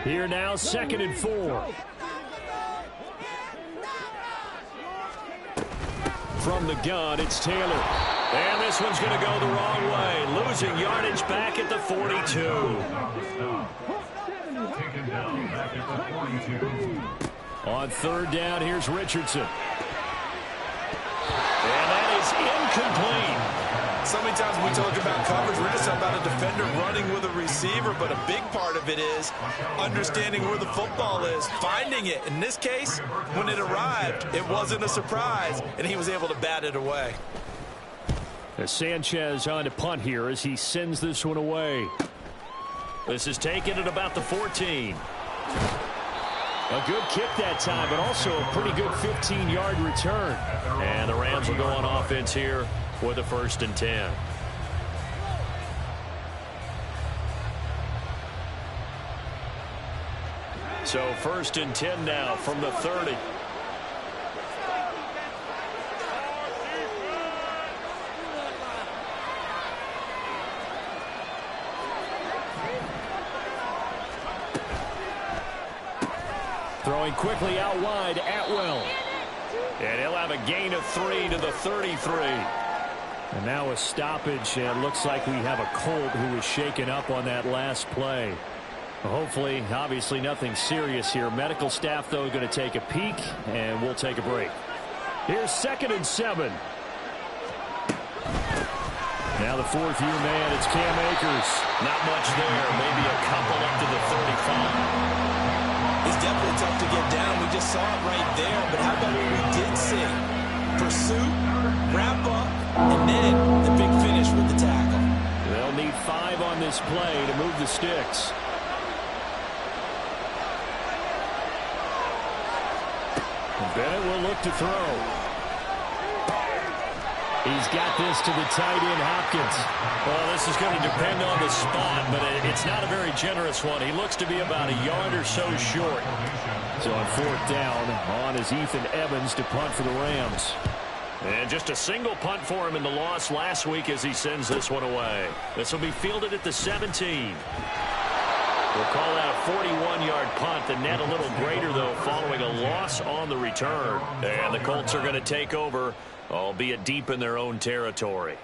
Here now, 2nd and 4. From the gun, it's Taylor. And this one's going to go the wrong way. Losing yardage back at the 42. On 3rd down, here's Richardson. And that is incomplete. So many times when we talk about coverage, we're just talking about a defender running with a receiver, but a big part of it is understanding where the football is, finding it. In this case, when it arrived, it wasn't a surprise, and he was able to bat it away. As Sanchez on to punt here as he sends this one away. This is taken at about the 14. A good kick that time, but also a pretty good 15-yard return. And the Rams will go on offense here for the 1st and 10. So 1st and 10 now from the 30. Throwing quickly out wide, Atwell. And he'll have a gain of 3 to the 33. And now a stoppage, and it looks like we have a Colt who was shaken up on that last play. Hopefully, obviously nothing serious here. Medical staff, though, going to take a peek, and we'll take a break. Here's 2nd and 7. Now the 4th-year man, it's Cam Akers. Not much there, maybe a couple up to the 35. It's definitely tough to get down. We just saw it right there. But how about what we did see? Pursuit, wrap up, and then the big finish with the tackle. They'll need 5 on this play to move the sticks. Bennett will look to throw. He's got this to the tight end, Hopkins. Well, this is going to depend on the spot, but it's not a very generous one. He looks to be about a yard or so short. So on 4th down, on is Ethan Evans to punt for the Rams. And just a single punt for him in the loss last week as he sends this one away. This will be fielded at the 17. We'll call that a 41-yard punt. The net a little greater, though, following a loss on the return. And the Colts are going to take over, albeit deep in their own territory.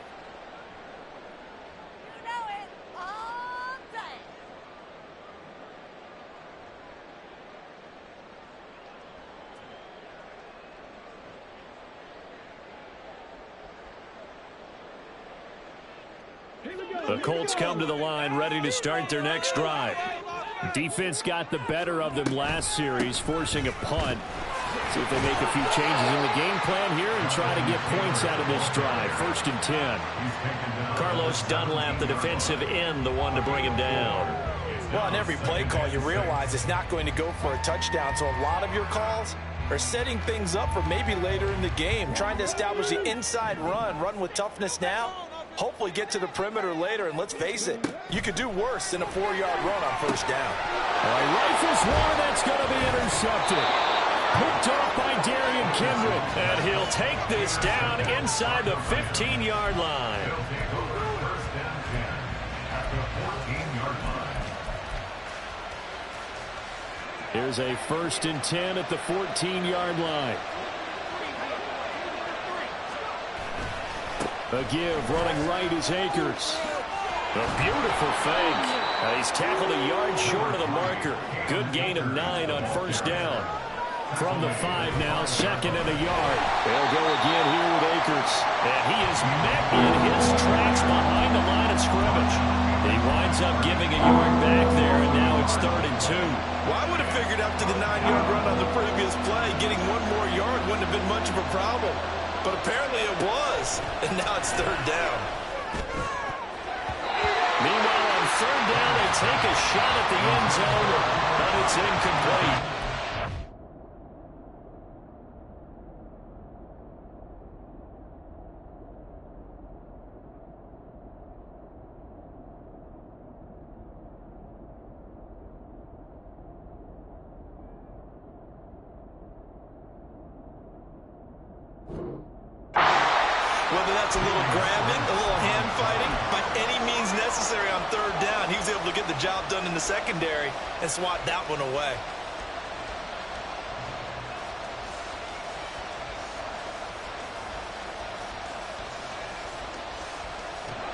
The Colts come to the line ready to start their next drive. Defense got the better of them last series, forcing a punt. See if they make a few changes in the game plan here and try to get points out of this drive. 1st and 10. Carlos Dunlap, the defensive end, the one to bring him down. Well, on every play call, you realize it's not going to go for a touchdown. So a lot of your calls are setting things up for maybe later in the game, trying to establish the inside run with toughness now. Hopefully get to the perimeter later, and let's face it, you could do worse than a 4-yard run on 1st down. All right, rifles one, that's going to be intercepted. Picked off by Darian Kendrick. And he'll take this down inside the 15-yard line. Here's a 1st and 10 at the 14-yard line. A give, running right is Akers. A beautiful fake. He's tackled a yard short of the marker. Good gain of 9 on 1st down. From the 5 now, 2nd and a yard. They'll go again here with Akers. And he is met in his tracks behind the line of scrimmage. He winds up giving a yard back there, and now it's 3rd and 2. Well, I would have figured after the 9-yard run on the previous play, getting 1 more yard wouldn't have been much of a problem. But apparently it was, and now it's 3rd down. Meanwhile, on 3rd down, they take a shot at the end zone, but it's incomplete. Whether that's a little grabbing, a little hand fighting, by any means necessary on third down, he was able to get the job done in the secondary and swat that one away.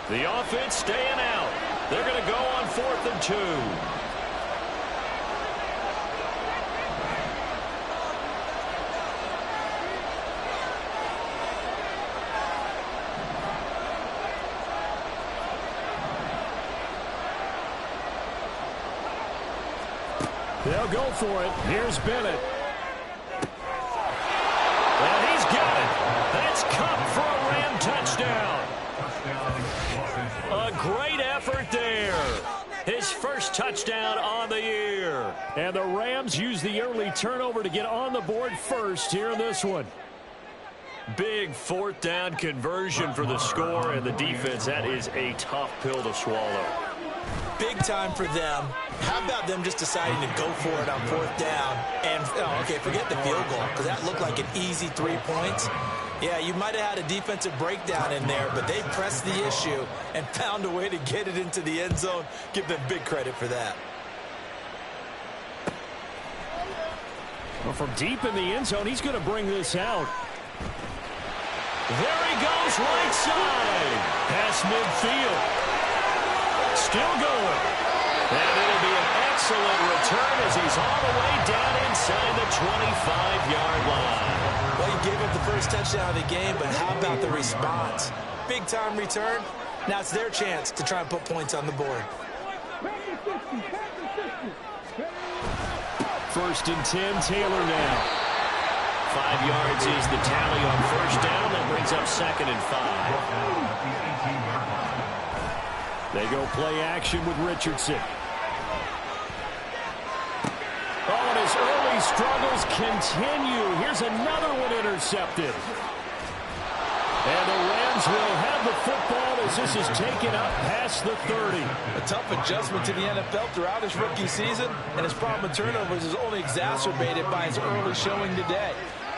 The offense staying out. They're going to go on 4th and 2. They'll go for it. Here's Bennett. And he's got it. That's Kupp for a Ram touchdown. A great effort there. His first touchdown on the year. And the Rams use the early turnover to get on the board first here in this one. Big 4th down conversion for the score, and the defense, that is a tough pill to swallow. Big time for them. How about them just deciding to go for it on 4th down? And, okay, forget the field goal, because that looked like an easy 3 points. Yeah, you might have had a defensive breakdown in there, but they pressed the issue and found a way to get it into the end zone. Give them big credit for that. Well, from deep in the end zone, he's going to bring this out. There he goes, right side. Past midfield. Still going. And it'll be an excellent return as he's all the way down inside the 25-yard line. Well, he gave up the first touchdown of the game, but how about the response? Big-time return. Now it's their chance to try and put points on the board. 1st and 10, Taylor now. 5 yards is the tally on 1st down. That brings up 2nd and 5. They go play action with Richardson. Oh, and his early struggles continue. Here's another one intercepted. And the Rams will have the football as this is taken up past the 30. A tough adjustment to the NFL throughout his rookie season, and his problem with turnovers is only exacerbated by his early showing today.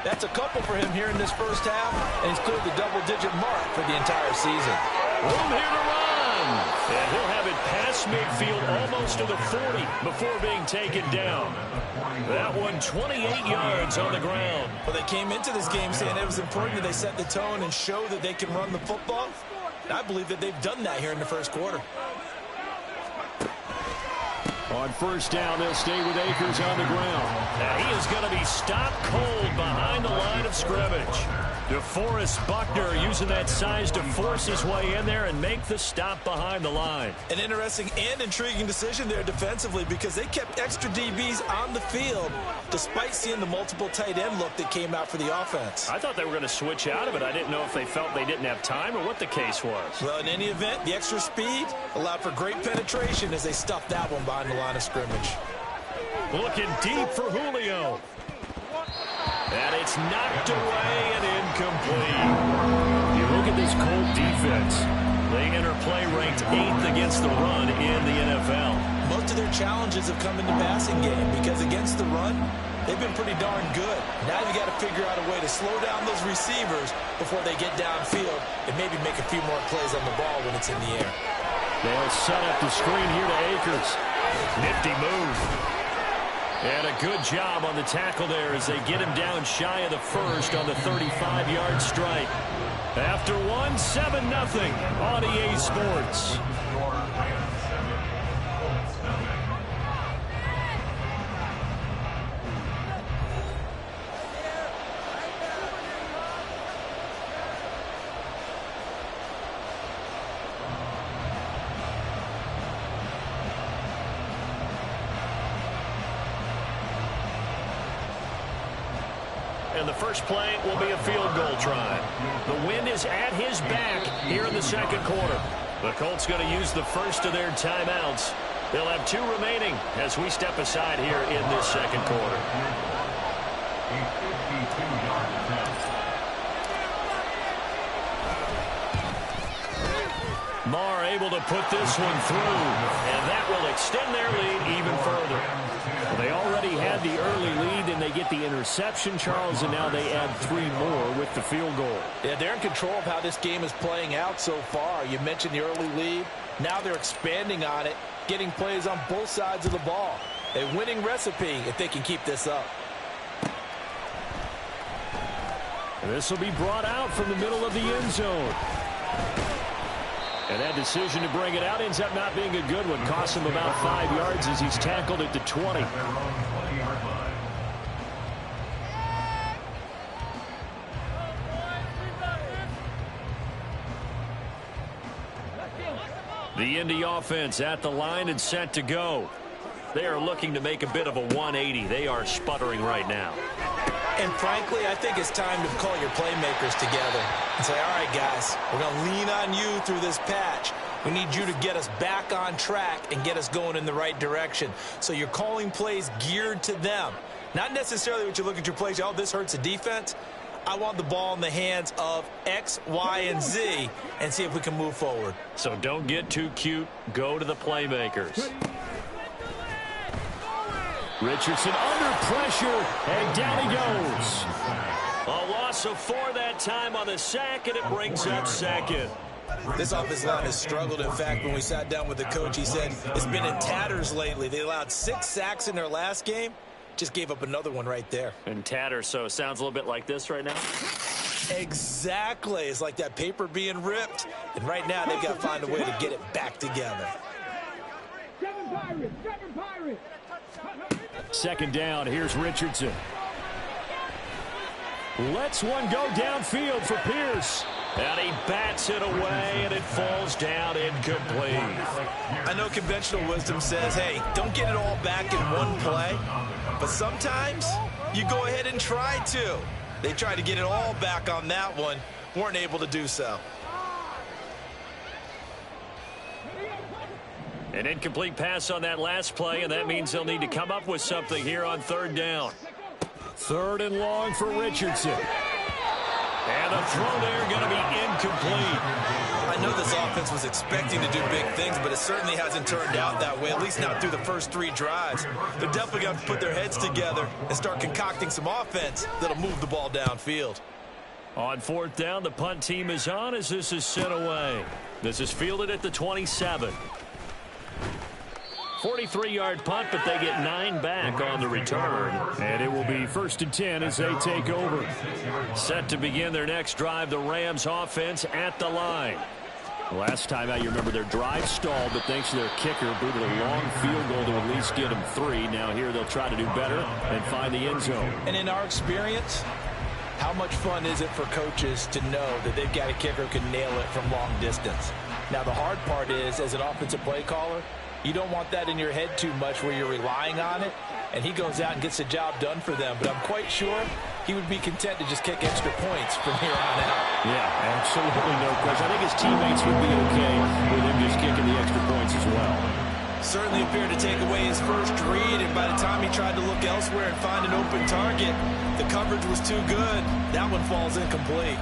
That's a couple for him here in this first half, and he's cleared the double-digit mark for the entire season. Room here to run. And he'll have it past midfield almost to the 40 before being taken down. That one 28 yards on the ground. Well, they came into this game saying it was important that they set the tone and show that they can run the football. And I believe that they've done that here in the first quarter. On 1st down, they'll stay with Akers on the ground. Now he is going to be stopped cold behind the line of scrimmage. DeForest Buckner using that size to force his way in there and make the stop behind the line. An interesting and intriguing decision there defensively because they kept extra DBs on the field despite seeing the multiple tight end look that came out for the offense. I thought they were going to switch out of it. I didn't know if they felt they didn't have time or what the case was. Well, in any event, the extra speed allowed for great penetration as they stuffed that one behind the line of scrimmage. Looking deep for Julio. And it's knocked away and incomplete. You look at this Colt defense. They enter play ranked 8th against the run in the NFL. Most of their challenges have come in the passing game because against the run, they've been pretty darn good. Now you got to figure out a way to slow down those receivers before they get downfield and maybe make a few more plays on the ball when it's in the air. They'll set up the screen here to Akers. Nifty move. And a good job on the tackle there as they get him down shy of the first on the 35-yard strike. After one, 7-0 on EA Sports. And the first play will be a field goal try. The wind is at his back here in the second quarter. The Colts going to use the first of their timeouts. They'll have 2 remaining as we step aside here in this second quarter. Marr able to put this one through, and that will extend their lead even further. They already had the early lead, and they They get the interception, Charles, and now they add 3 more with the field goal. Yeah, they're in control of how this game is playing out so far. You mentioned the early lead. Now they're expanding on it, getting plays on both sides of the ball. A winning recipe if they can keep this up. This will be brought out from the middle of the end zone. And that decision to bring it out ends up not being a good one. Costs him about 5 yards as he's tackled at the 20. The Indy offense at the line and set to go. They are looking to make a bit of a 180. They are sputtering right now. And frankly, I think it's time to call your playmakers together and say, all right, guys, we're going to lean on you through this patch. We need you to get us back on track and get us going in the right direction. So you're calling plays geared to them. Not necessarily what you look at your plays, oh, this hurts the defense. I want the ball in the hands of X, Y, and Z and see if we can move forward. So don't get too cute. Go to the playmakers. Richardson under pressure, and down he goes. A loss of 4 that time on the sack, and it brings up second. This offensive line has struggled. In fact, when we sat down with the coach, he said it's been in tatters lately. They allowed 6 sacks in their last game. Just gave up another one right there. In tatters, so it sounds a little bit like this right now? Exactly. It's like that paper being ripped. And right now, they've got to find a way to get it back together. Second down, here's Richardson. Lets one go downfield for Pierce. And he bats it away, and it falls down incomplete. I know conventional wisdom says, hey, don't get it all back in one play. But sometimes you go ahead and try to. They tried to get it all back on that one. Weren't able to do so. An incomplete pass on that last play, and that means they'll need to come up with something here on 3rd down. 3rd and long for Richardson. And the throw there going to be incomplete. I know this offense was expecting to do big things, but it certainly hasn't turned out that way, at least not through the first 3 drives. They're definitely going to put their heads together and start concocting some offense that'll move the ball downfield. On 4th down, the punt team is on as this is sent away. This is fielded at the 27. 43-yard punt, but they get 9 back on the return. And it will be 1st and 10 as they take over. Set to begin their next drive, the Rams offense at the line. Last time out, you remember their drive stalled, but thanks to their kicker, booted a long field goal to at least get them 3. Now here they'll try to do better and find the end zone. And in our experience, how much fun is it for coaches to know that they've got a kicker who can nail it from long distance? Now the hard part is, as an offensive play caller, you don't want that in your head too much where you're relying on it, and he goes out and gets the job done for them. But I'm quite sure he would be content to just kick extra points from here on out. Yeah, absolutely no question. I think his teammates would be okay with him just kicking the extra points as well. Certainly appeared to take away his first read, and by the time he tried to look elsewhere and find an open target, the coverage was too good. That one falls incomplete.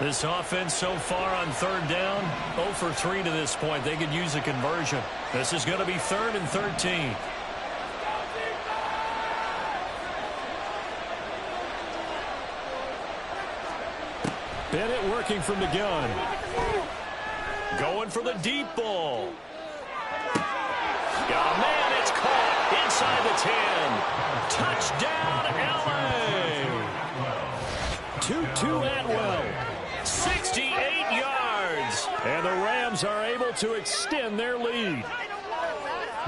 This offense so far on 3rd down, 0 for 3 to this point. They could use a conversion. This is going to be 3rd and 13. Bennett working from the gun. Going for the deep ball. Oh, man, it's caught inside the 10. Touchdown, LA. 2-2 Atwell. 68 yards. And the Rams are able to extend their lead.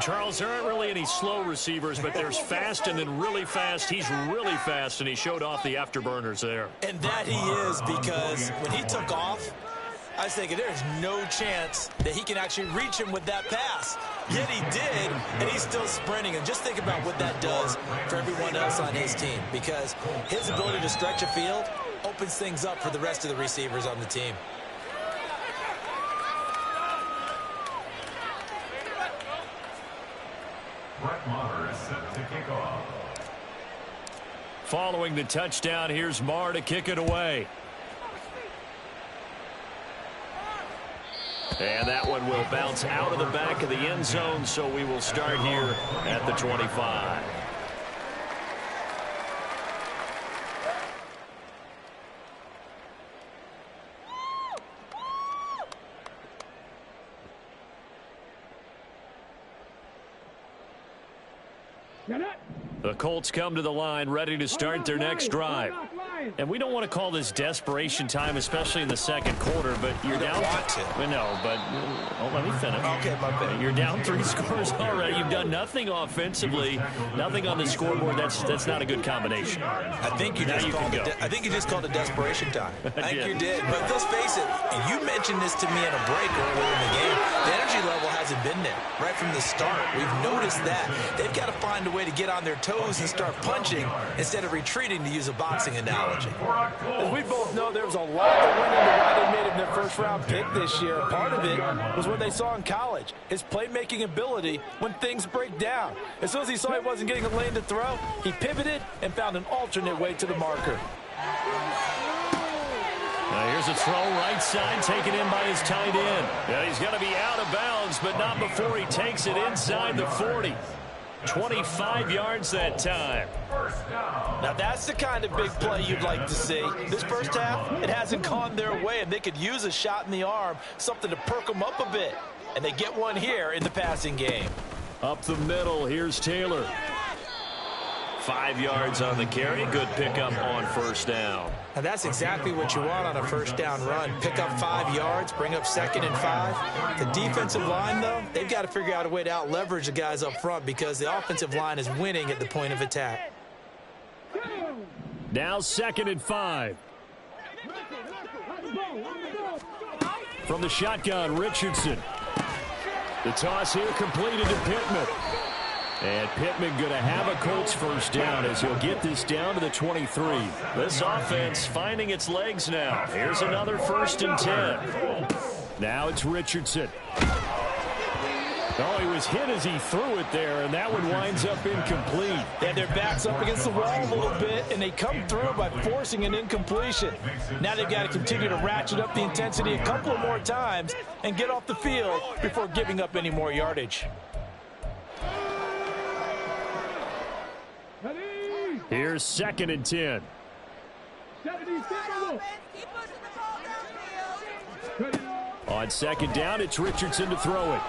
Charles, there aren't really any slow receivers, but there's fast and then really fast. He's really fast, and he showed off the afterburners there. And that he is, because when he took off, I was thinking there's no chance that he can actually reach him with that pass. Yet he did, and he's still sprinting. And just think about what that does for everyone else on his team, because his ability to stretch a field opens things up for the rest of the receivers on the team. Brett Maher is set to kick off. Following the touchdown, here's Maher to kick it away. And that one will bounce out of the back of the end zone, so we will start here at the 25. The Colts come to the line ready to start their next drive. And we don't want to call this desperation time, especially in the second quarter, but you're down. Want to. No, but let me finish. Okay, my bad. You're down 3 scores already. You've done nothing offensively, nothing on the scoreboard. That's not a good combination. I think you just called it desperation time. I think you did. But let's face it, you mentioned this to me in a break earlier in the game. The energy level hasn't been there right from the start. We've noticed that. They've got to find a way to get on their toes and start punching instead of retreating, to use a boxing analogy. As we both know, there was a lot that went into why they made him their first-round pick this year. Part of it was what they saw in college, his playmaking ability when things break down. As soon as he saw he wasn't getting a lane to throw, he pivoted and found an alternate way to the marker. Now here's a throw right side, taken in by his tight end. Yeah, he's going to be out of bounds, but not before he takes it inside the 40. 25 yards that time. Now that's the kind of big play you'd like to see. This first half, it hasn't gone their way, and they could use a shot in the arm, something to perk them up a bit. And they get one here in the passing game. Up the middle, here's Taylor. 5 yards on the carry. Good pickup on first down. Now that's exactly what you want on a first down run. Pick up 5 yards, bring up 2nd and 5. The defensive line, though, they've got to figure out a way to out-leverage the guys up front because the offensive line is winning at the point of attack. Now 2nd and 5. From the shotgun, Richardson. The toss here completed to Pittman. And Pittman going to have a Colts first down as he'll get this down to the 23. This offense finding its legs now. Here's another 1st and 10. Now it's Richardson. Oh, he was hit as he threw it there, and that one winds up incomplete. Yeah, their back's up against the wall a little bit, and they come through by forcing an incompletion. Now they've got to continue to ratchet up the intensity a couple of more times and get off the field before giving up any more yardage. Here's 2nd and 10. On 2nd down, it's Richardson to throw it.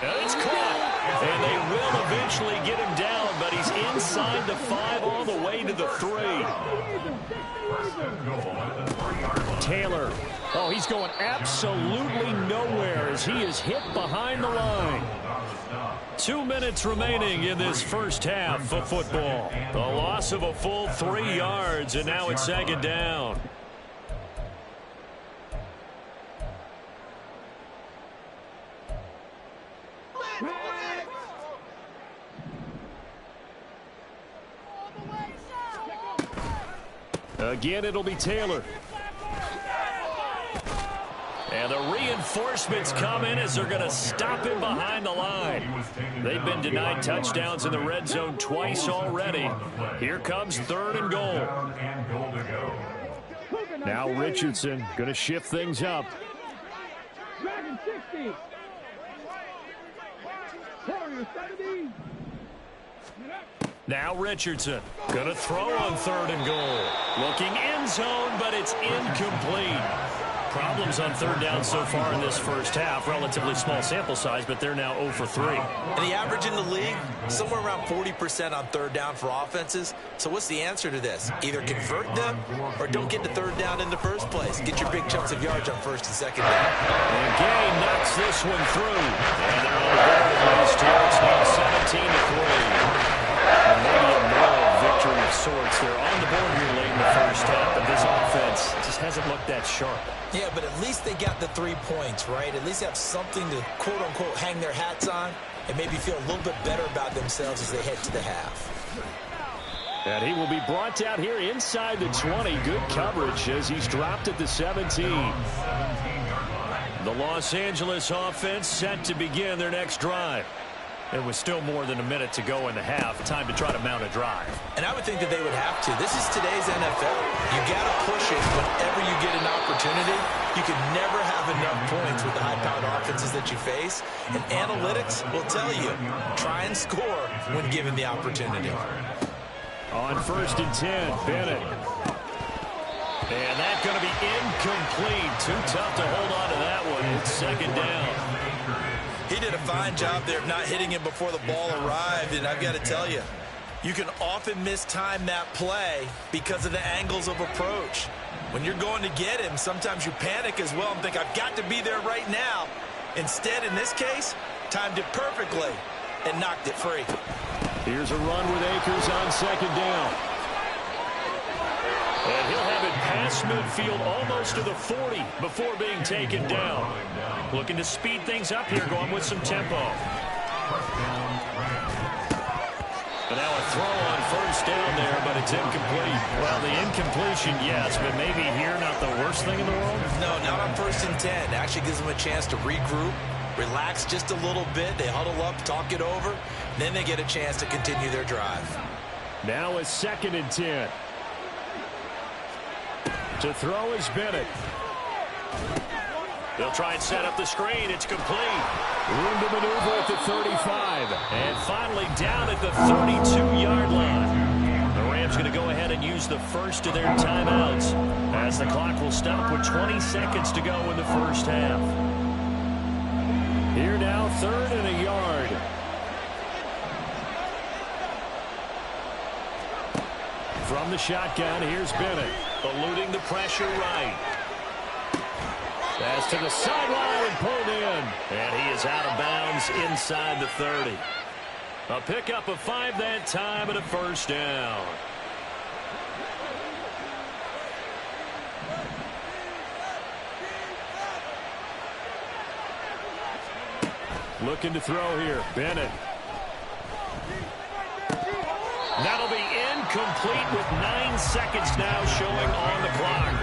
And it's caught. And they will eventually get him down, but he's inside the 5 all the way to the 3. Taylor. Oh, he's going absolutely nowhere as he is hit behind the line. 2 minutes remaining in this first half of football. The loss of a full 3 yards, and now it's 2nd down. Again, it'll be Taylor. And the reinforcements come in as they're going to stop him behind the line. They've been denied touchdowns in the red zone twice already. Here comes 3rd and goal. Now Richardson going to shift things up. Now Richardson going to throw on 3rd and goal. Looking end zone, but it's incomplete. Problems on 3rd down so far in this first half. Relatively small sample size, but they're now 0 for 3. And the average in the league, somewhere around 40% on 3rd down for offenses. So what's the answer to this? Either convert them or don't get to 3rd down in the first place. Get your big chunks of yards on 1st and 2nd down. And Gay knocks this one through. And they're on the board with it's now 17 to 3. Maybe a moral victory of sorts. They're on the board here late in the first half, but this offense just hasn't looked that sharp. Yeah, but at least they got the 3 points, right? At least have something to, quote-unquote, hang their hats on and maybe feel a little bit better about themselves as they head to the half. And he will be brought down here inside the 20. Good coverage as he's dropped at the 17. The Los Angeles offense set to begin their next drive. It was still more than a minute to go in the half. Time to try to mount a drive. And I would think that they would have to. This is today's NFL. You got to push it whenever you get an opportunity. You can never have enough points with the high-powered offenses that you face. And analytics will tell you, try and score when given the opportunity. On 1st and 10, Bennett. And that's going to be incomplete. Too tough to hold on to that one. It's 2nd down. He did a fine job there of not hitting him before the ball arrived, and I've got to tell you, you can often mistime that play because of the angles of approach. When you're going to get him, sometimes you panic as well and think, I've got to be there right now. Instead, in this case, timed it perfectly and knocked it free. Here's a run with Akers on 2nd down. And he'll have it past midfield almost to the 40 before being taken down. Looking to speed things up here, going with some tempo. And now a throw on 1st down there, but it's incomplete. Well, the incompletion, yes, but maybe here not the worst thing in the world? No, not on 1st and 10. Actually gives them a chance to regroup, relax just a little bit. They huddle up, talk it over. Then they get a chance to continue their drive. Now a 2nd and 10. To throw is Bennett. They'll try and set up the screen. It's complete. Room to maneuver at the 35. And finally down at the 32-yard line. The Rams going to go ahead and use the first of their timeouts as the clock will stop with 20 seconds to go in the first half. Here now, 3rd and a yard. From the shotgun, here's Bennett. Eluding the pressure right. Pass to the sideline and pulled in. And he is out of bounds inside the 30. A pickup of 5 that time and a 1st down. Looking to throw here. Bennett. That'll be incomplete with 9 seconds now showing on the clock.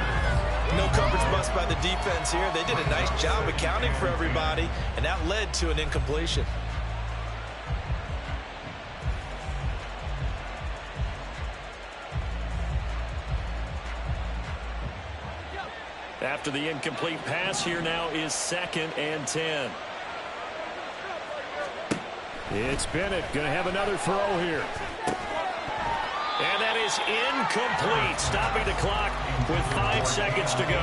No coverage bust by the defense here. They did a nice job accounting for everybody, and that led to an incompletion. After the incomplete pass, here now is 2nd and 10. It's Bennett going to have another throw here. And that is incomplete, stopping the clock with 5 seconds to go.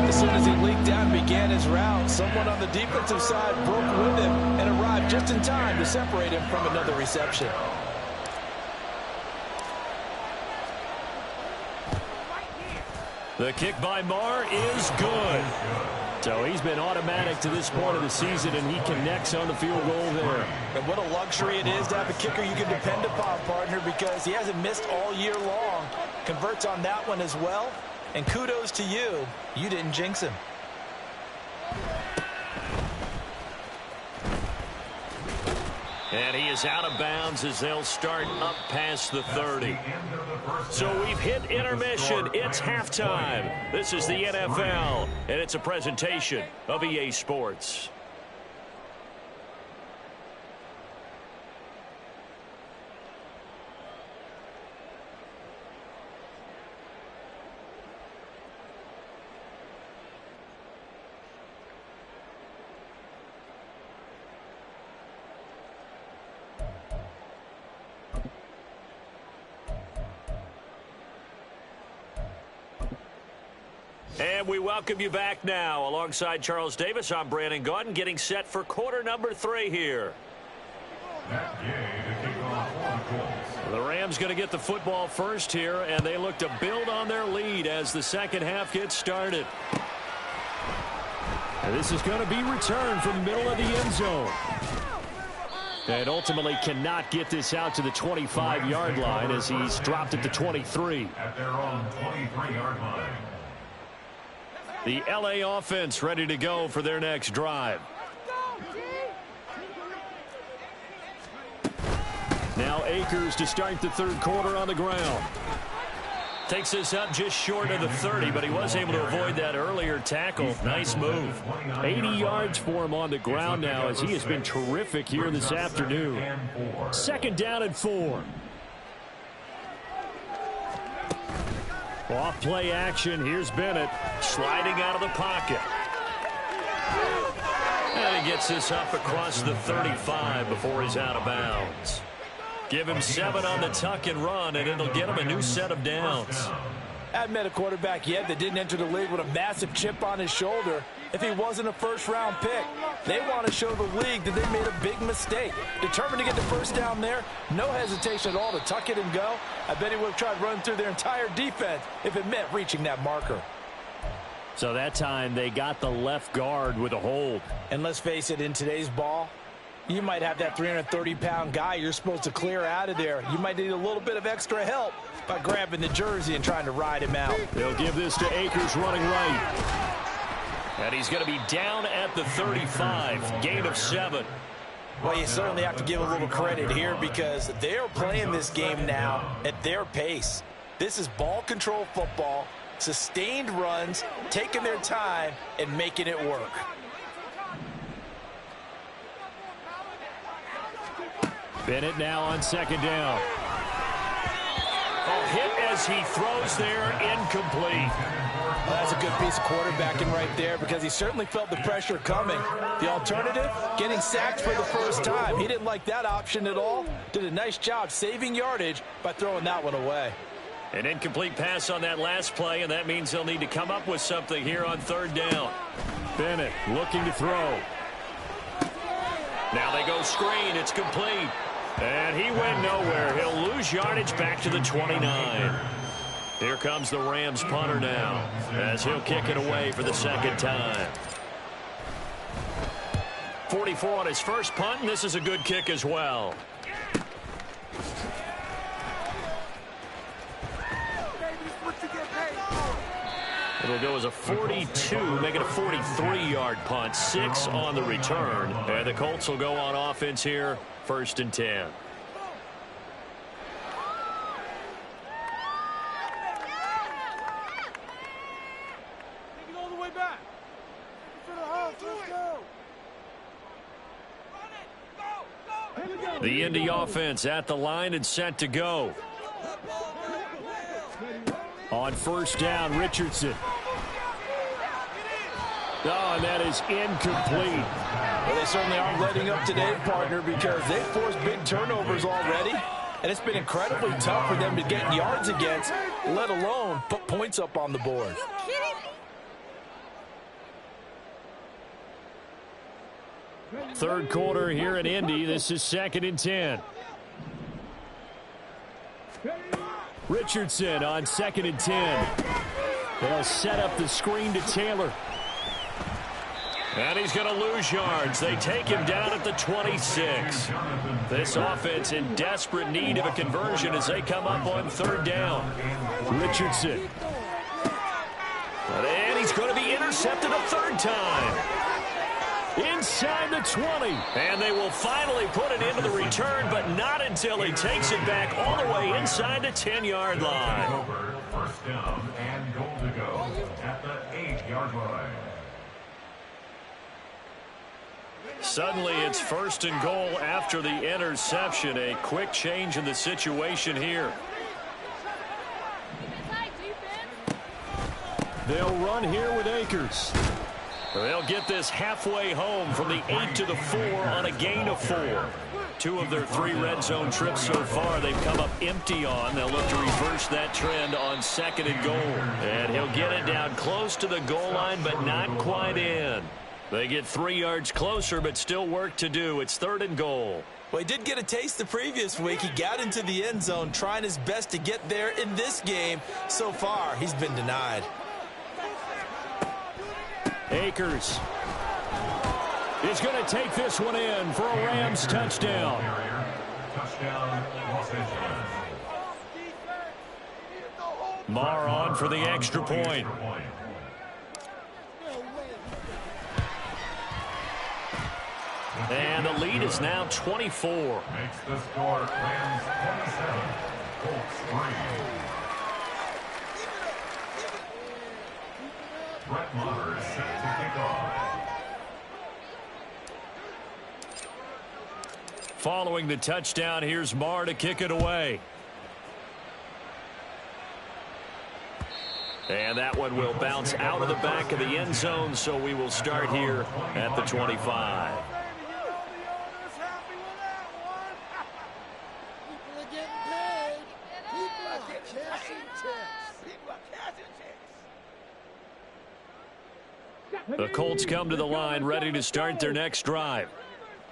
As soon as he leaked out and began his route, someone on the defensive side broke with him and arrived just in time to separate him from another reception. The kick by Marr is good. So he's been automatic to this point of the season, and he connects on the field goal there. And what a luxury it is to have a kicker you can depend upon, partner, because he hasn't missed all year long. Converts on that one as well. And kudos to you. You didn't jinx him. And he is out of bounds as they'll start up past the 30. So we've hit intermission. It's halftime. This is the NFL, and it's a presentation of EA Sports. And we welcome you back now. Alongside Charles Davis, I'm Brandon Gaudin, getting set for quarter number 3 here. The Rams going to get the football first here, and they look to build on their lead as the second half gets started. And this is going to be returned from the middle of the end zone. And ultimately cannot get this out to the 25-yard line as he's dropped at the 23. At their own 23-yard line. The LA offense ready to go for their next drive. Now Akers to start the third quarter on the ground. Takes this up just short of the 30, but he was able to avoid that earlier tackle. Nice move. 80 yards for him on the ground now as he has been terrific here this afternoon. Second down and 4. Off play action. Here's Bennett sliding out of the pocket. And he gets this up across the 35 before he's out of bounds. Give him 7 on the tuck and run, and it'll get him a new set of downs. I haven't met a quarterback yet that didn't enter the league with a massive chip on his shoulder if he wasn't a first-round pick. They want to show the league that they made a big mistake. Determined to get the first down there, no hesitation at all to tuck it and go. I bet he would have tried running through their entire defense if it meant reaching that marker. So that time they got the left guard with a hold. And let's face it, in today's ball, you might have that 330-pound guy you're supposed to clear out of there. You might need a little bit of extra help by grabbing the jersey and trying to ride him out. They'll give this to Akers running right. And he's going to be down at the 35. Gain of 7. Well, you certainly have to give a little credit here because they're playing this game now at their pace. This is ball control football, sustained runs, taking their time, and making it work. Bennett now on second down. A hit as he throws there, incomplete. Well, that's a good piece of quarterbacking right there because he certainly felt the pressure coming. The alternative, getting sacked for the first time. He didn't like that option at all. Did a nice job saving yardage by throwing that one away. An incomplete pass on that last play, and that means they'll need to come up with something here on third down. Bennett looking to throw. Now they go screen. It's complete. And he went nowhere. He'll lose yardage back to the 29. Here comes the Rams punter now as he'll kick it away for the second time. 44 on his first punt, and this is a good kick as well. It'll go as a 42, make it a 43-yard punt, 6 on the return. And the Colts will go on offense here, 1st and 10. The Indy offense at the line and set to go. On first down, Richardson. Oh, and that is incomplete. Well, they certainly aren't letting up today, partner, because they've forced big turnovers already, and it's been incredibly tough for them to get yards against, let alone put points up on the board. Third quarter here in Indy. This is 2nd and 10. Richardson on 2nd and 10. They'll set up the screen to Taylor. And he's going to lose yards. They take him down at the 26. This offense in desperate need of a conversion as they come up on third down. Richardson. And he's going to be intercepted a third time. Inside the 20. And they will finally put it into the return, but not until he takes it back all the way inside the 10-yard line. First down and goal to go at the 8-yard line. Suddenly it's 1st and goal after the interception. A quick change in the situation here. They'll run here with Akers. They'll get this halfway home from the 8 to the 4 on a gain of 4. 2 of their 3 red zone trips so far they've come up empty on. They'll look to reverse that trend on 2nd and goal. And he'll get it down close to the goal line, but not quite in. They get 3 yards closer, but still work to do. It's 3rd and goal. Well, he did get a taste the previous week. He got into the end zone, trying his best to get there in this game. So far, he's been denied. Akers is going to take this one in for a Rams touchdown. Touchdown, Los Angeles. Marr on for the extra point. And the lead is now 24. Makes the score Rams 27, Colts 3. Brett Maher is set to kick off. Following the touchdown, here's Maher to kick it away. And that one will bounce out of the back of the end zone, so we will start here at the 25. The Colts come to the line ready to start their next drive.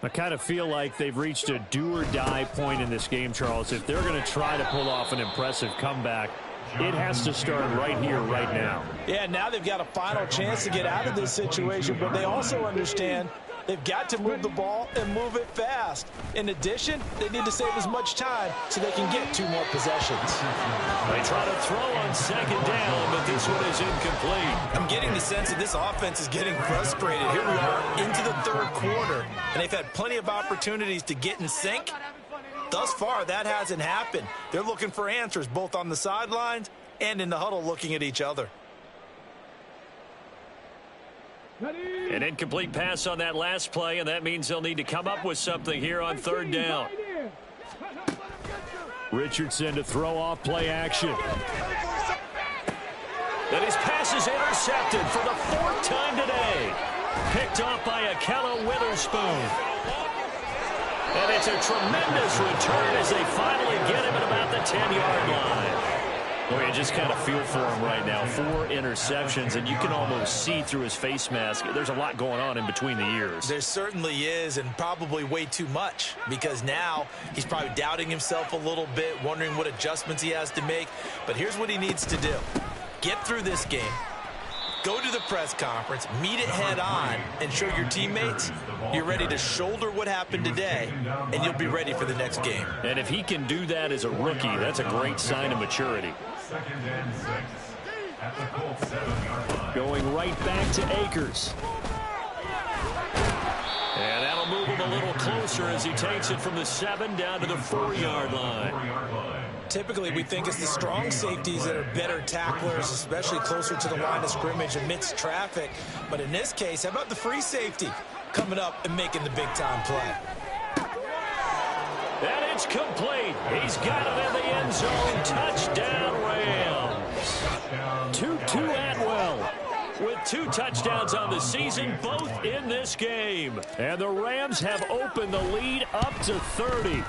I kind of feel like they've reached a do-or-die point in this game, Charles. If they're going to try to pull off an impressive comeback, it has to start right here, right now. Yeah, now they've got a final chance to get out of this situation, but they also understand they've got to move the ball and move it fast. In addition, they need to save as much time so they can get 2 more possessions. They try to throw on second down, but this one is incomplete. I'm getting the sense that this offense is getting frustrated. Here we are into the third quarter, and they've had plenty of opportunities to get in sync. Thus far, that hasn't happened. They're looking for answers both on the sidelines and in the huddle looking at each other. An incomplete pass on that last play, and that means they'll need to come up with something here on third down. Richardson to throw off play action. And his pass is intercepted for the 4th time today. Picked off by Ahkello Witherspoon. And it's a tremendous return as they finally get him at about the 10-yard line. Well, you just kind of feel for him right now. 4 interceptions, and you can almost see through his face mask. There's a lot going on in between the ears. There certainly is, and probably way too much, because now he's probably doubting himself a little bit, wondering what adjustments he has to make. But here's what he needs to do. Get through this game. Go to the press conference, meet it head on, and show your teammates you're ready to shoulder what happened today, and you'll be ready for the next game. And if he can do that as a rookie, that's a great sign of maturity. 2nd and 6 at the Colts 7-yard line. Going right back to Akers. And that'll move him a little closer as he takes it from the 7 down to the 4-yard line. Typically, we think it's the strong safeties that are better tacklers, especially closer to the line of scrimmage amidst traffic. But in this case, how about the free safety coming up and making the big-time play? And it's complete. He's got it in the end zone. Touchdown, Rams. Tutu Atwell with 2 touchdowns on the season, both in this game. And the Rams have opened the lead up to 30.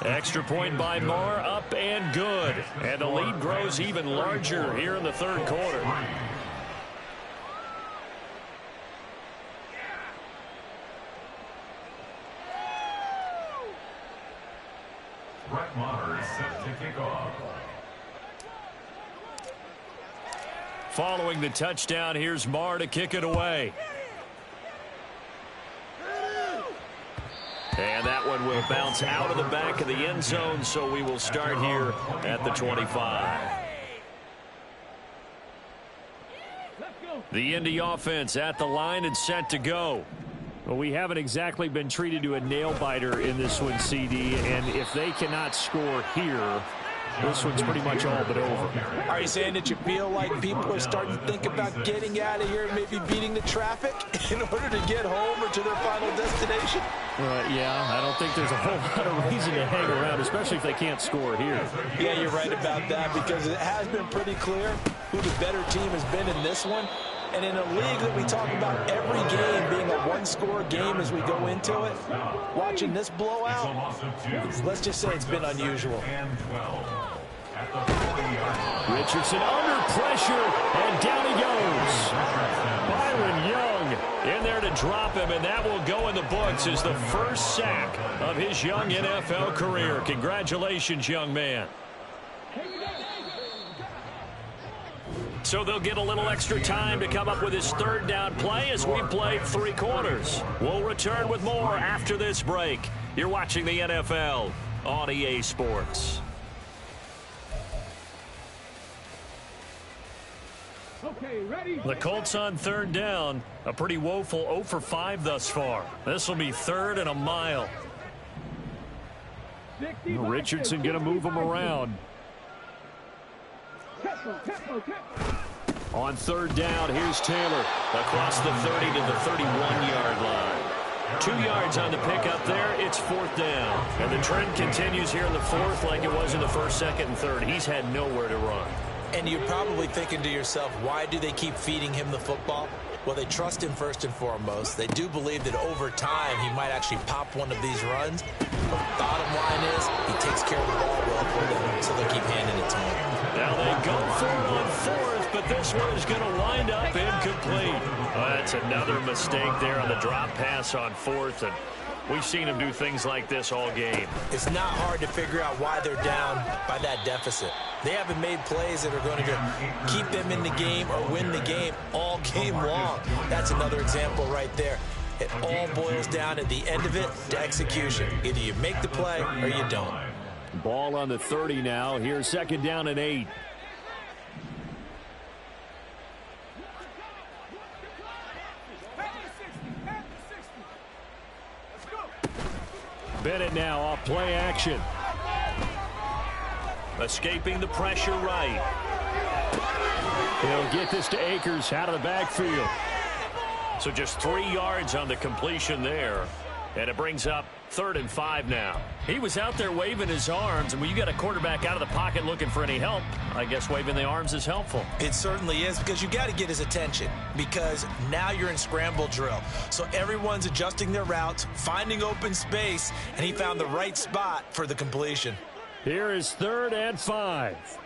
Extra point by Maher, up and good. And the lead grows even larger here in the third quarter. Brett Maher is set to kick off. Following the touchdown, here's Maher to kick it away. And that one will bounce out of the back of the end zone, so we will start here at the 25. The Indy offense at the line and set to go. Well, we haven't exactly been treated to a nail-biter in this one, CD, and if they cannot score here, this one's pretty much all but over. Are you saying that you feel like people are starting to think about getting out of here and maybe beating the traffic in order to get home or to their final destination? Yeah, I don't think there's a whole lot of reason to hang around, especially if they can't score here. Yeah, you're right about that, because it has been pretty clear who the better team has been in this one. And in a league that we talk about every game being a one-score game as we go into it, watching this blowout, let's just say it's been unusual. Richardson under pressure, and down he goes. Byron Young in there to drop him, and that will go in the books as the first sack of his young NFL career. Congratulations, young man. So they'll get a little extra time to come up with his third down play as we played 3 quarters. We'll return with more after this break. You're watching the NFL on EA Sports. Okay, ready? The Colts on third down. A pretty woeful 0 for 5 thus far. This will be 3rd and a mile. Richardson going to move him around. On third down, here's Taylor across the 30 to the 31-yard line. 2 yards on the pickup there. It's fourth down. And the trend continues here in the fourth like it was in the first, second, and third. He's had nowhere to run. And you're probably thinking to yourself, why do they keep feeding him the football? Well, they trust him first and foremost. They do believe that over time he might actually pop one of these runs. But bottom line is he takes care of the ball well for them, so they'll keep handing it to him. Now they go for it on fourth, but this one is going to wind up incomplete. That's another mistake there on the drop pass on fourth, and we've seen him do things like this all game. It's not hard to figure out why they're down by that deficit. They haven't made plays that are going to keep them in the game or win the game all game long. That's another example right there. It all boils down at the end of it to execution. Either you make the play or you don't. Ball on the 30 now. Here's second down and 8. Bennett now off play action. Escaping the pressure right. He'll get this to Akers out of the backfield. So just 3 yards on the completion there. And it brings up 3rd and 5 now. He was out there waving his arms, and when you got a quarterback out of the pocket looking for any help, I guess waving the arms is helpful. It certainly is, because you got to get his attention, because now you're in scramble drill. So everyone's adjusting their routes, finding open space, and he found the right spot for the completion. Here is 3rd and 5.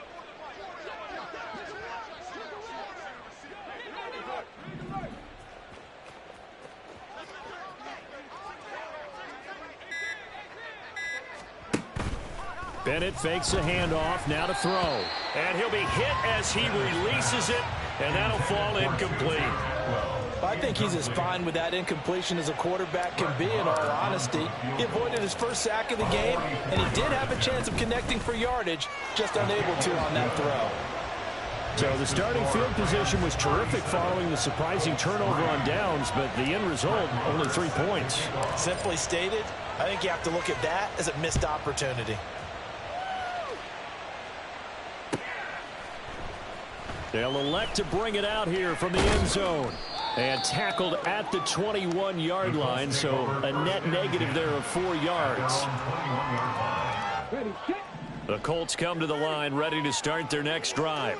Bennett fakes a handoff, now to throw. And he'll be hit as he releases it, and that'll fall incomplete. I think he's as fine with that incompletion as a quarterback can be, in all honesty. He avoided his first sack of the game, and he did have a chance of connecting for yardage, just unable to on that throw. So the starting field position was terrific following the surprising turnover on downs, but the end result, only 3 points. Simply stated, I think you have to look at that as a missed opportunity. They'll elect to bring it out here from the end zone. And tackled at the 21-yard line, so a net negative there of 4 yards. The Colts come to the line ready to start their next drive.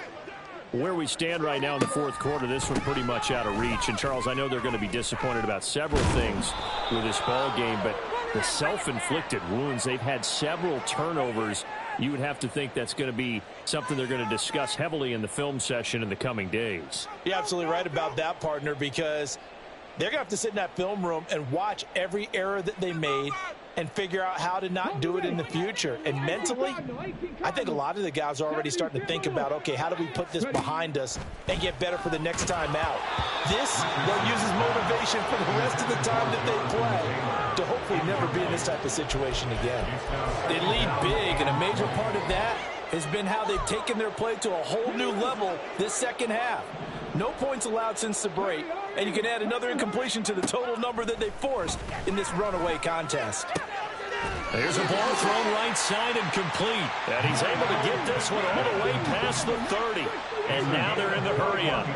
Where we stand right now in the fourth quarter, this one pretty much out of reach. And, Charles, I know they're going to be disappointed about several things with this ball game, but the self-inflicted wounds, they've had several turnovers. You would have to think that's going to be something they're going to discuss heavily in the film session in the coming days. You're absolutely right about that, partner, because they're going to have to sit in that film room and watch every error that they made and figure out how to not do it in the future. And mentally, I think a lot of the guys are already starting to think about, okay, how do we put this behind us and get better for the next time out? This, they'll use as motivation for the rest of the time that they play to hopefully never be in this type of situation again. They lead big, and a major part of that has been how they've taken their play to a whole new level this second half. No points allowed since the break, and you can add another incompletion to the total number that they forced in this runaway contest. There's a ball thrown right side and complete. And he's able to get this one all the way past the 30. And now they're in the hurry-up.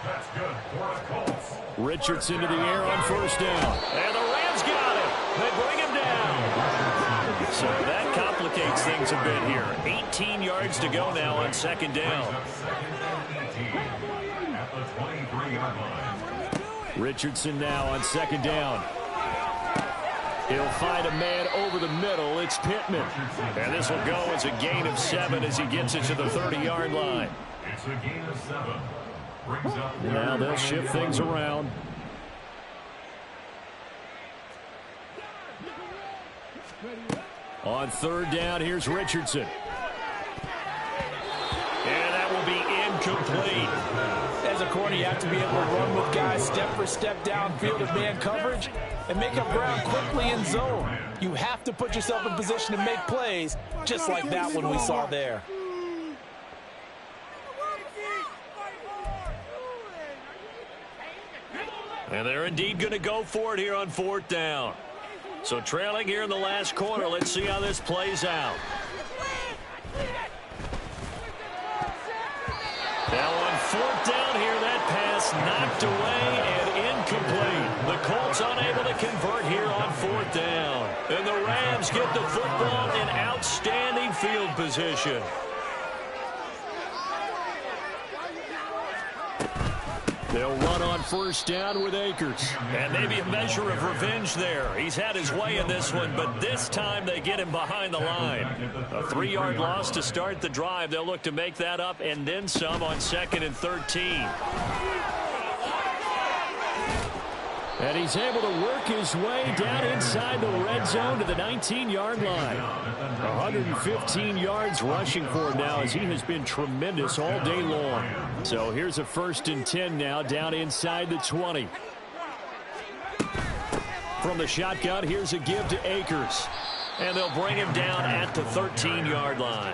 That's good for the Colts. Richardson to the air on first down. And the Rams got him. They bring him down. So that complicates things a bit here. 18 yards to go now on second down. At the 23-yard line. Richardson now on second down. He'll find a man over the middle. It's Pittman. And this will go as a gain of 7 as he gets it to the 30-yard line. It's a gain of 7. Brings up Now they'll shift things around. On third down, here's Richardson. And that will be incomplete. As a corner, you have to be able to run with guys step for step downfield of man coverage and make up ground quickly in zone. You have to put yourself in position to make plays, just like that one we saw there. And they're indeed going to go for it here on fourth down. So trailing here in the last quarter, let's see how this plays out. That one fourth down here. That pass knocked away and incomplete. The Colts unable to convert here on fourth down. And the Rams get the football in outstanding field position. They'll run on first down with Akers. And maybe a measure of revenge there. He's had his way in this one, but this time they get him behind the line. A 3-yard loss to start the drive. They'll look to make that up and then some on 2nd and 13. And he's able to work his way down inside the red zone to the 19-yard line. 115 yards rushing for him now as he has been tremendous all day long. So here's a 1st and 10 now down inside the 20. From the shotgun, here's a give to Akers. And they'll bring him down at the 13-yard line.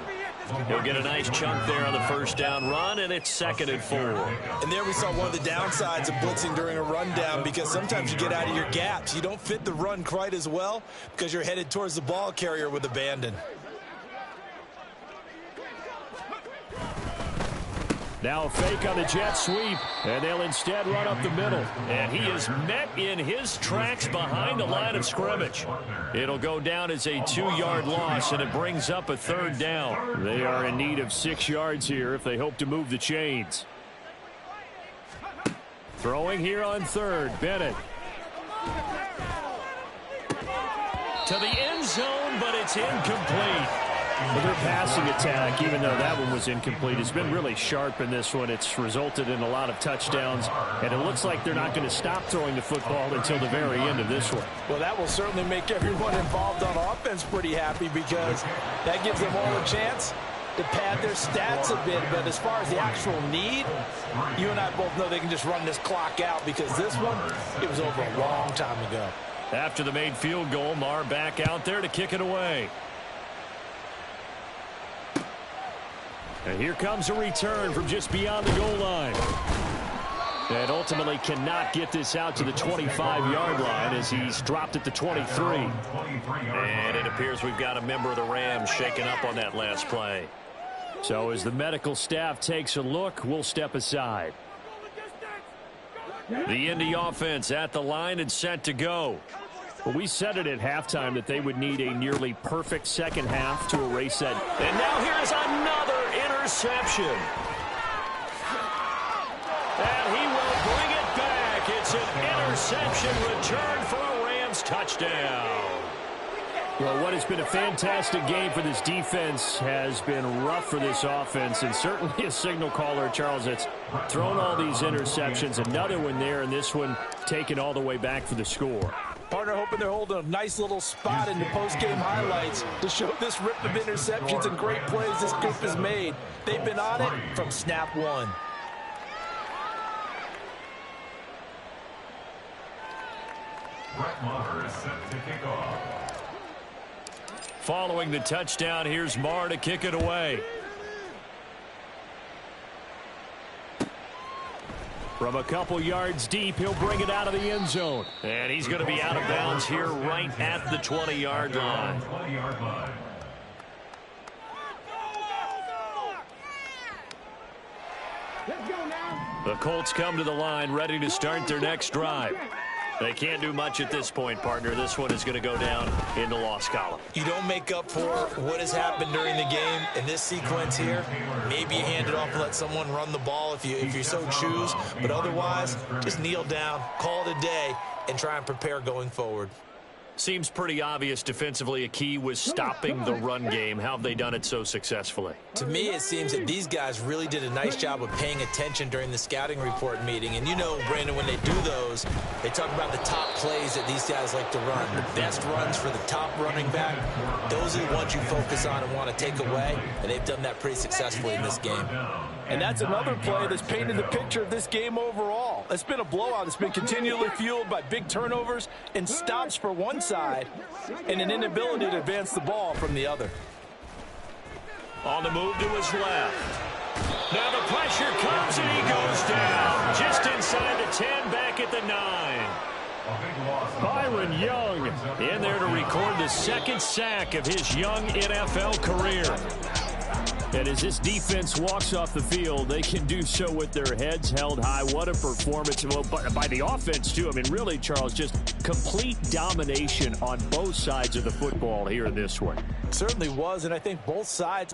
He'll get a nice chunk there on the first down run, and it's 2nd and 4. And there we saw one of the downsides of blitzing during a rundown, because sometimes you get out of your gaps. You don't fit the run quite as well because you're headed towards the ball carrier with abandon. Now a fake on the jet sweep, and they'll instead run up the middle. And he is met in his tracks behind the line of scrimmage. It'll go down as a 2-yard loss, and it brings up a 3rd down. They are in need of 6 yards here if they hope to move the chains. Throwing here on 3rd, Bennett. To the end zone, but it's incomplete. Well, their passing attack, even though that one was incomplete, has been really sharp in this one. It's resulted in a lot of touchdowns, and it looks like they're not going to stop throwing the football until the very end of this one. Well, that will certainly make everyone involved on offense pretty happy, because that gives them all a chance to pad their stats a bit. But as far as the actual need, you and I both know they can just run this clock out, because this one, it was over a long time ago. After the made field goal, Maher back out there to kick it away. And here comes a return from just beyond the goal line. And ultimately cannot get this out to the 25-yard line as he's dropped at the 23. And it appears we've got a member of the Rams shaken up on that last play. So as the medical staff takes a look, we'll step aside. The Indy offense at the line and set to go. Well, we said it at halftime that they would need a nearly perfect second half to erase that. And now here's another interception. And he will bring it back. It's an interception return for a Rams touchdown. Well, what has been a fantastic game for this defense has been rough for this offense, and certainly a signal caller, Charles, that's thrown all these interceptions. Another one there, and this one taken all the way back for the score. Partner hoping they're holding a nice little spot in the post-game highlights to show this rip of interceptions and great plays this group has made. They've been on it from snap one. Brett Maher is set to kick off. Following the touchdown, here's Maher to kick it away. From a couple yards deep, he'll bring it out of the end zone. And he's going to be out of bounds here right at the 20-yard line. The Colts come to the line ready to start their next drive. They can't do much at this point, partner. This one is going to go down in the loss column. You don't make up for what has happened during the game in this sequence here. Maybe you hand it off and let someone run the ball if you so choose. But otherwise, just kneel down, call it a day, and try and prepare going forward. Seems pretty obvious defensively a key was stopping the run game. How have they done it so successfully? To me, it seems that these guys really did a nice job of paying attention during the scouting report meeting. And you know, Brandon, when they do those, they talk about the top plays that these guys like to run. The best runs for the top running back, those are the ones you focus on and want to take away. And they've done that pretty successfully in this game. And that's another play that's painted the picture of this game overall. It's been a blowout. It's been continually fueled by big turnovers and stops for one side and an inability to advance the ball from the other. On the move to his left. Now the pressure comes and he goes down. Just inside the 10, back at the 9. Byron Young in there to record the second sack of his young NFL career. And as this defense walks off the field, they can do so with their heads held high. What a performance. Well, by the offense, too. I mean, really, Charles, just complete domination on both sides of the football here in this one. Certainly was, and I think both sides